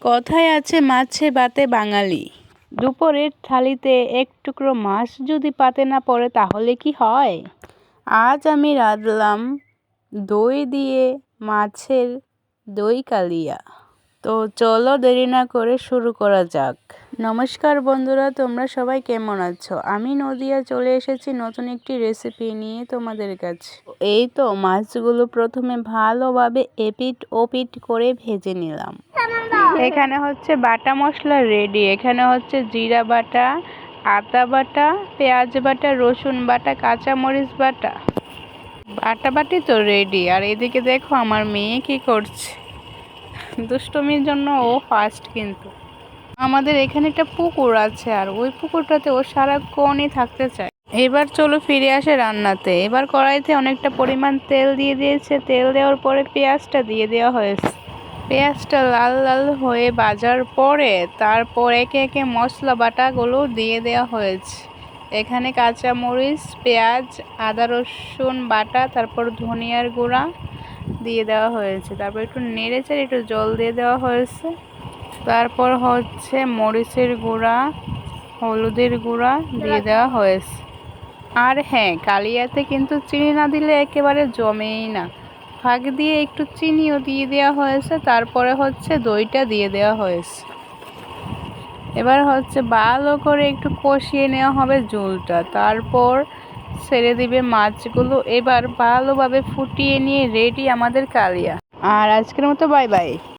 কথায় আছে মাছে ভাতে বাঙালি। দুপুরের থালিতে এক টুকরো মাছ যদি পাতে না পড়ে তাহলে কি হয়? আজ আমি রাঁধলাম দই দিয়ে মাছের দই কালিয়া। তো চলো দেরি না করে শুরু করা যাক। নমস্কার বন্ধুরা, তোমরা সবাই কেমন আছো? আমি নদিয়া চলে এসেছি নতুন একটি রেসিপি নিয়ে তোমাদের কাছে। এই তো মাছগুলো প্রথমে ভালোভাবে এপিট ওপিট করে ভেজে নিলাম। এখানে হচ্ছে বাটা মশলা রেডি। এখানে হচ্ছে জিরা বাটা, আদা বাটা, পেঁয়াজ বাটা, রসুন বাটা, কাঁচামরিচ বাটা। বাটাবাটি তো রেডি। আর এদিকে দেখো আমার মেয়ে কি করছে। দুষ্টমির জন্য ও ফার্স্ট। কিন্তু আমাদের এখানে একটা পুকুর আছে, আর ওই পুকুরটাতে ও সারাক্ষণই থাকতে চায়। এবার চলো ফিরে আসে রান্নাতে। এবার কড়াইতে অনেকটা পরিমাণ তেল দিয়ে দিয়েছে। তেল দেওয়ার পরে পেঁয়াজটা দিয়ে দেওয়া হয়েছে। পেঁয়াজটা লাল লাল হয়ে ভাজার পরে তারপর একে একে মশলা বাটাগুলো দিয়ে দেওয়া হয়েছে। এখানে কাঁচামরিচ, পেঁয়াজ, আদা রসুন বাটা, তারপর ধনিয়ার গুঁড়া দিয়ে দেওয়া হয়েছে। তারপর একটু নেড়েচেড়ে একটু জল দিয়ে দেওয়া হয়েছে। তারপর হচ্ছে মরিচের গুঁড়া, হলুদের গুঁড়া দিয়ে দেওয়া হয়েছে। আর হ্যাঁ, কালিয়াতে কিন্তু চিনি না দিলে একেবারে জমেই না। ফাঁক দিয়ে একটু চিনিও দিয়ে দেওয়া হয়েছে। তারপরে হচ্ছে দইটা দিয়ে দেওয়া হয়েছে। এবার হচ্ছে ভালো করে একটু কষিয়ে নেওয়া হবে ঝোলটা। তারপর ছেড়ে দিবে মাছগুলো। এবার ভালোভাবে ফুটিয়ে নিয়ে রেডি আমাদের কালিয়া। আর আজকের মতো বাই বাই।